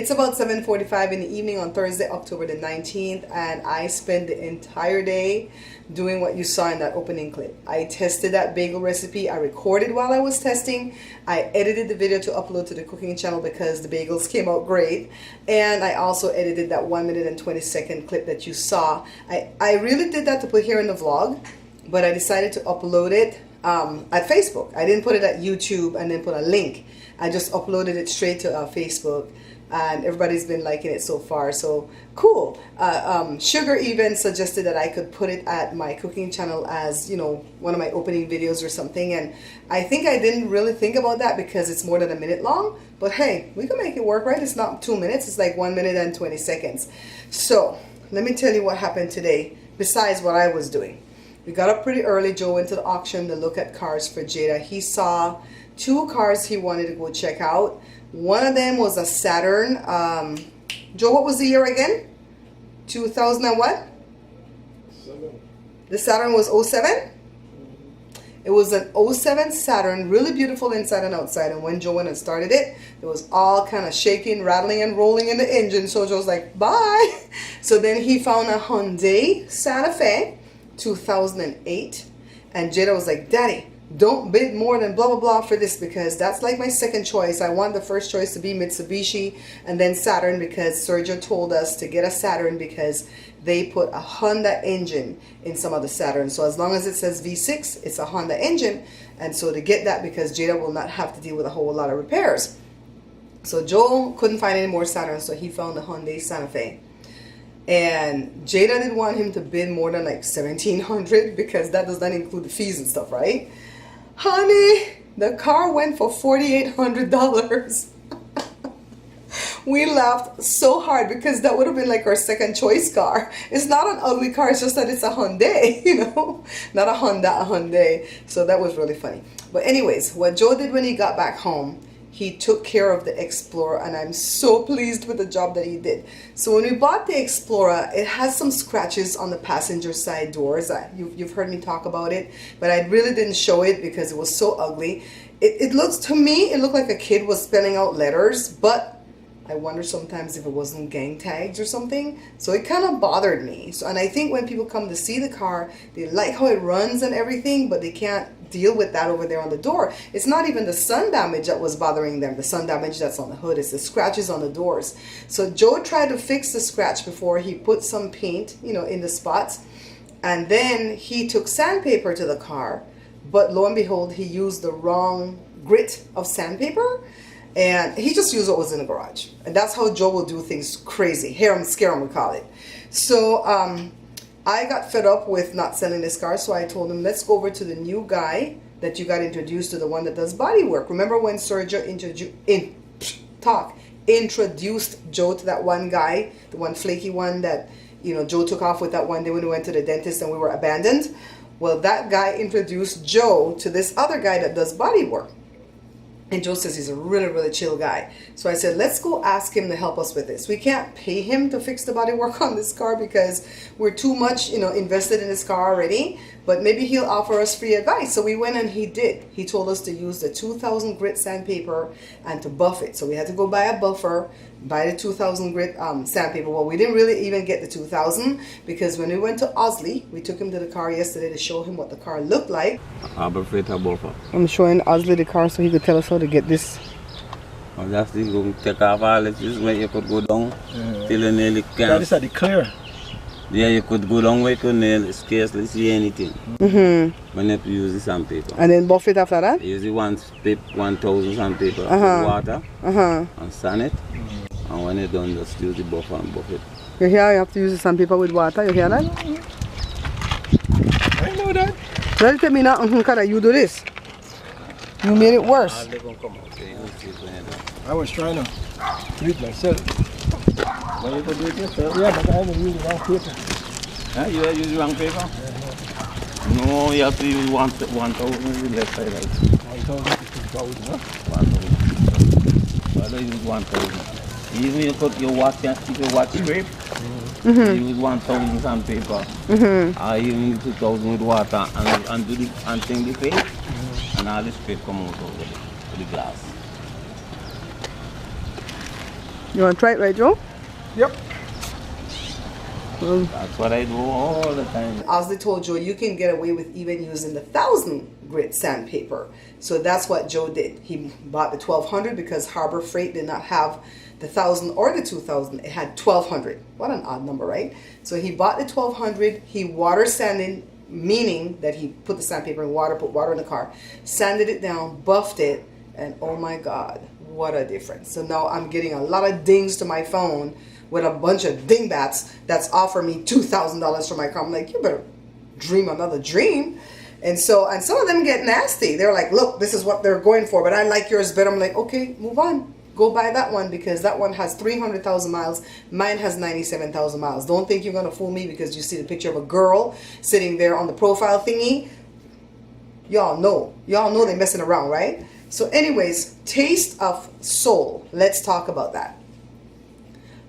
It's about 7:45 in the evening on Thursday, October the 19th, and I spent the entire day doing what you saw in that opening clip. I tested that bagel recipe. I recorded while I was testing. I edited the video to upload to the cooking channel because the bagels came out great. And I also edited that 1 minute and 20-second clip that you saw. I really did that to put here in the vlog, but I decided to upload it at Facebook. I didn't put it at YouTube and then put a link. I just uploaded it straight to Facebook, and everybody's been liking it so far, so cool. Sugar even suggested that I could put it at my cooking channel as, you know, one of my opening videos or something, and I think I didn't really think about that because it's more than a minute long, but hey, we can make it work, right? It's not 2 minutes, it's like 1 minute and 20 seconds. So let me tell you what happened today besides what I was doing. We got up pretty early. Joe went to the auction to look at cars for Jada. He saw 2 cars he wanted to go check out. One of them was a Saturn. Joe, what was the year again? 2000 and what? 7. The Saturn was 07? It was an 07 Saturn, really beautiful inside and outside. And when Joe went and started it, it was all kind of shaking, rattling, and rolling in the engine. So Joe was like, bye. So then he found a Hyundai Santa Fe, 2008. And Jada was like, Daddy, don't bid more than blah blah blah for this, because that's like my second choice. I want the first choice to be Mitsubishi and then Saturn, because Sergio told us to get a Saturn because they put a Honda engine in some of the Saturn. So as long as it says V6, it's a Honda engine. And so to get that, because Jada will not have to deal with a whole lot of repairs. So Joel couldn't find any more Saturn, so he found the Hyundai Santa Fe. And Jada didn't want him to bid more than like $1,700 because that does not include the fees and stuff, right? Honey, the car went for $4,800. We laughed so hard because that would have been like our second choice car. It's not an ugly car, it's just that it's a Hyundai, you know, not a Honda, a Hyundai. So that was really funny. But anyways, what Joe did when he got back home, he took care of the Explorer, and I'm so pleased with the job that he did. So when we bought the Explorer, it has some scratches on the passenger side doors. You've heard me talk about it, but I really didn't show it because it was so ugly. It looks, to me, it looked like a kid was spelling out letters, but I wonder sometimes if it wasn't gang tags or something. So it kind of bothered me. So, and I think when people come to see the car, they like how it runs and everything, but they can't deal with that over there on the door. It's not even the sun damage that was bothering them, the sun damage that's on the hood. It's the scratches on the doors. So Joe tried to fix the scratch before he put some paint, you know, in the spots. And then he took sandpaper to the car, but lo and behold, he used the wrong grit of sandpaper. And he just used what was in the garage. And that's how Joe will do things crazy. Hair 'em, scare 'em, we call it. So I got fed up with not selling this car. So I told him, let's go over to the new guy that you got introduced to, the one that does body work. Remember when Sergio introduced Joe to that one guy, the one flaky one that, you know, Joe took off with that one day when we went to the dentist and we were abandoned? Well, that guy introduced Joe to this other guy that does body work. And Joe says he's a really, really chill guy. So I said, let's go ask him to help us with this. We can't pay him to fix the bodywork on this car because we're too much, you know, invested in this car already. But maybe he'll offer us free advice. So we went and he did. He told us to use the 2000 grit sandpaper and to buff it. So we had to go buy a buffer, buy the 2000 grit sandpaper. Well, we didn't really even get the 2000 because when we went to Osley, we took him to the car yesterday to show him what the car looked like. I'm showing Osley the car so he could tell us how to get this. Oh, that's the go take off all this where you could go down till you nearly can't. That is at the clear. Yeah, you could go down where you could nearly scarcely see anything. When you use the sandpaper. And then buff it after that? Use the 1000 sandpaper with water and sand it. And when you're done, just use the buffer and buff it. You hear you have to use the sandpaper with water, you hear that? I know that. Don't tell me now, you do this. You made it worse. I was trying to do it myself. When you could do it yourself? Yeah, but I haven't used the wrong paper. Huh? You have used the wrong paper? No, you have to use 1000 left side right. 1000 to 2000, huh? 1000. I don't use 1000. Even you cut your watch, keep your watch scrape. Use 1000 sandpaper. I even use 2000 with water and do the and thing the face. And all the scrape come out over the glass. You want to try it, right, Joe? Yep. That's what I do all the time. As they told Joe, you can get away with even using the 1,000 grit sandpaper. So that's what Joe did. He bought the 1,200 because Harbor Freight did not have the 1,000 or the 2,000. It had 1,200. What an odd number, right? So he bought the 1,200. He water sanded, meaning that he put the sandpaper in water, put water in the car, sanded it down, buffed it, and oh my God, what a difference. So now I'm getting a lot of dings to my phone with a bunch of dingbats that's offering me $2,000 for my car. I'm like, you better dream another dream. And so, and some of them get nasty. They're like, look, this is what they're going for, but I like yours better. I'm like, okay, move on. Go buy that one because that one has 300,000 miles. Mine has 97,000 miles. Don't think you're going to fool me because you see the picture of a girl sitting there on the profile thingy. Y'all know they're messing around, right? So anyways, Taste of Soul. Let's talk about that.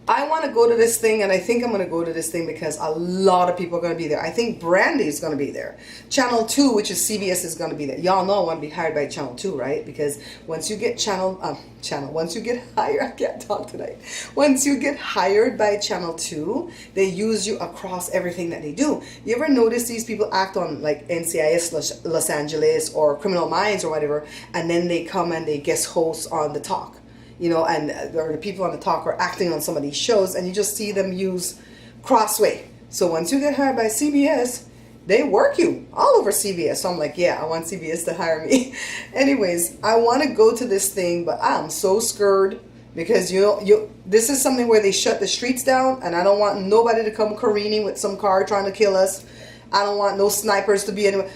I want to go to this thing, and I think I'm going to go to this thing because a lot of people are going to be there. I think Brandy is going to be there. Channel 2, which is CBS, is going to be there. Y'all know I want to be hired by Channel 2, right? Because once you get once you get hired, I can't talk tonight. Once you get hired by Channel 2, they use you across everything that they do. You ever notice these people act on like NCIS Los Angeles or Criminal Minds or whatever, and then they come and they guest host on The Talk? You know, and or the people on The Talk are acting on some of these shows, and you just see them use Crossway. So once you get hired by CBS, they work you all over CBS. So I'm like, yeah, I want CBS to hire me. Anyways, I want to go to this thing, but I'm so scared because this is something where they shut the streets down, and I don't want nobody to come careening with some car trying to kill us. I don't want no snipers to be anywhere.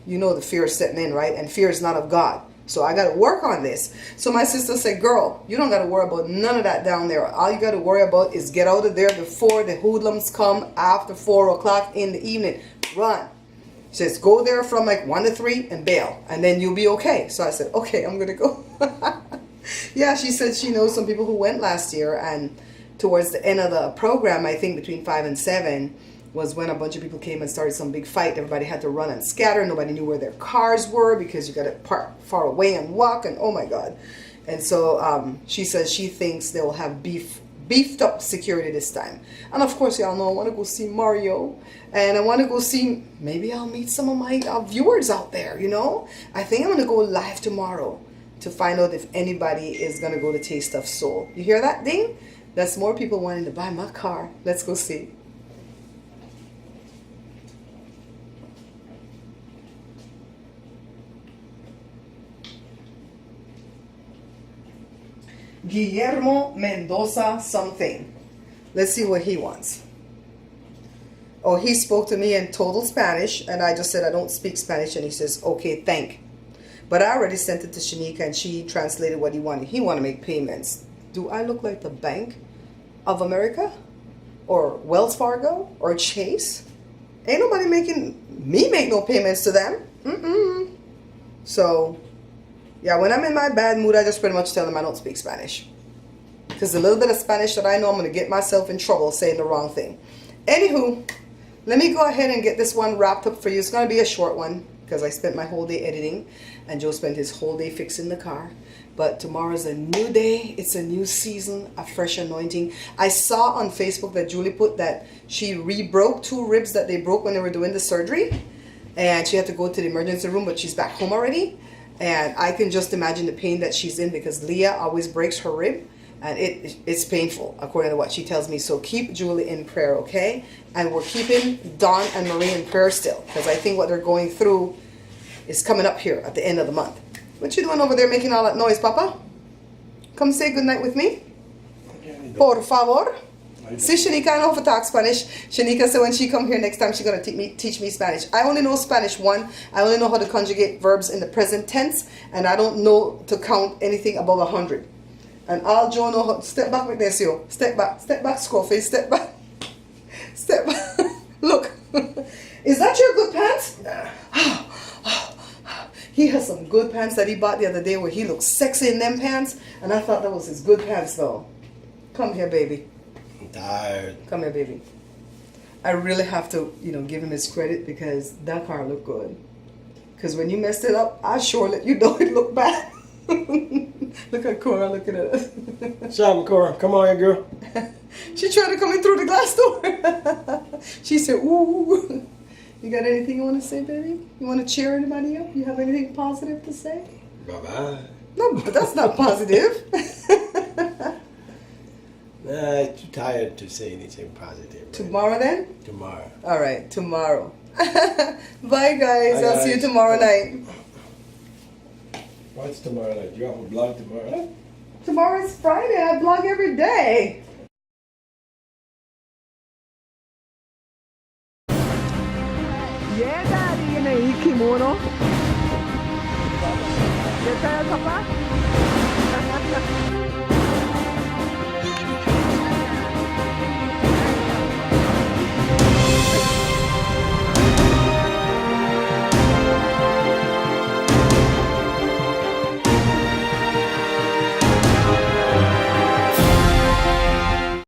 You know the fear is setting in, right? And fear is not of God. So I got to work on this. So my sister said, girl, you don't got to worry about none of that down there. All you got to worry about is get out of there before the hoodlums come after 4 o'clock in the evening. Run. She says, go there from like 1 to 3 and bail. And then you'll be okay. So I said, okay, I'm going to go. Yeah, she said she knows some people who went last year. And towards the end of the program, I think between 5 and 7, was when a bunch of people came and started some big fight. Everybody had to run and scatter. Nobody knew where their cars were because you got to park far away and walk, and oh my God. And so she says she thinks they will have beefed up security this time. And of course, y'all know I want to go see Mario, and I want to go see, maybe I'll meet some of my viewers out there, you know. I think I'm going to go live tomorrow to find out if anybody is going to go to Taste of Soul. You hear that ding? That's more people wanting to buy my car. Let's go see. Guillermo Mendoza something. Let's see what he wants. Oh, he spoke to me in total Spanish, and I just said I don't speak Spanish, and he says, okay, thank. But I already sent it to Shanika, and she translated what he wanted. He wanted to make payments. Do I look like the Bank of America? Or Wells Fargo? Or Chase? Ain't nobody making me make no payments to them. So yeah, when I'm in my bad mood, I just pretty much tell them I don't speak Spanish. Because the little bit of Spanish that I know, I'm going to get myself in trouble saying the wrong thing. Anywho, let me go ahead and get this one wrapped up for you. It's going to be a short one because I spent my whole day editing, and Joe spent his whole day fixing the car. But tomorrow's a new day. It's a new season, a fresh anointing. I saw on Facebook that Julie put that she re-broke 2 ribs that they broke when they were doing the surgery. And she had to go to the emergency room, but she's back home already. And I can just imagine the pain that she's in because Leah always breaks her rib, and it's painful according to what she tells me. So keep Julie in prayer, okay? And we're keeping Dawn and Marie in prayer still because I think what they're going through is coming up here at the end of the month. What you doing over there making all that noise, Papa? Come say goodnight with me. Por favor. See, Shanika, I know how to talk Spanish. Shanika said when she come here next time, she's going to teach me Spanish. I only know Spanish 1. I only know how to conjugate verbs in the present tense, and I don't know to count anything above 100. And all Joe know how, step back with this, yo. Step back, Scofield, step back. Step back. Look. Is that your good pants? He has some good pants that he bought the other day where he looked sexy in them pants, and I thought that was his good pants, though. Come here, baby. Tired. Come here, baby. I really have to, give him his credit because that car looked good. Because when you messed it up, I sure let you know it looked bad. Look at Cora looking at us. Sam, Cora, come on here, girl. She tried to come in through the glass door. She said, ooh. You got anything you want to say, baby? You want to cheer anybody up? You have anything positive to say? Bye-bye. No, but that's not positive. Nah, I'm too tired to say anything positive. Right? Tomorrow then? Tomorrow. All right, tomorrow. Bye, guys. Bye, I'll see you guys. tomorrow night. What's tomorrow night? You have a vlog tomorrow? Tomorrow is Friday. I vlog every day. Yeah, Daddy, in a kimono. You tired, Papa?